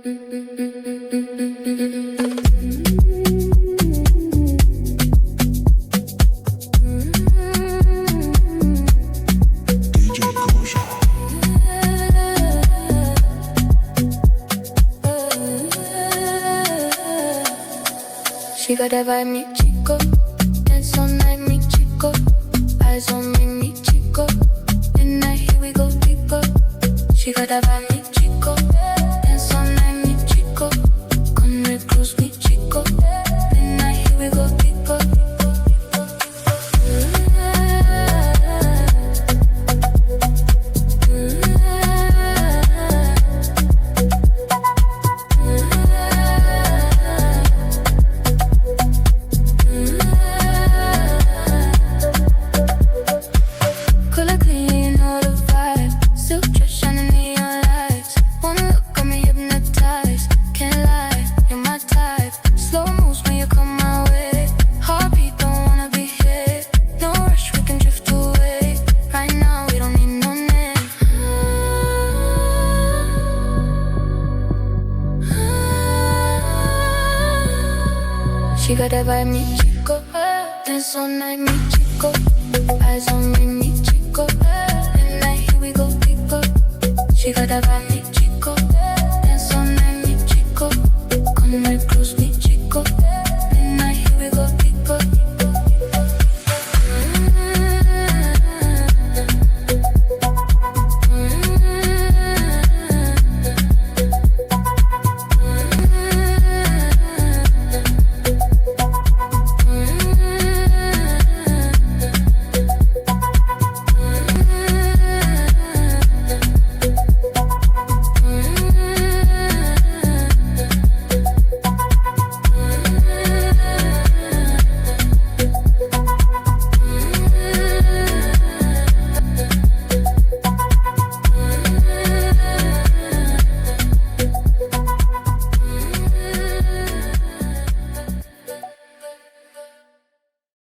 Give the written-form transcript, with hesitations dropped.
She got that vibe, mi chico. Dance all night, mi chico. Eyes on me, mi chico. Midnight, here we go, pico. She got that vibe, mi chico. Dance all night, mi chico. Come real close, mi chico. Midnight, here we go, pico. She got that vibe, mi chico. Dance all night, mi chico. Eyes on me, mi chico. Midnight, here we go, pico. She got that vibe, mi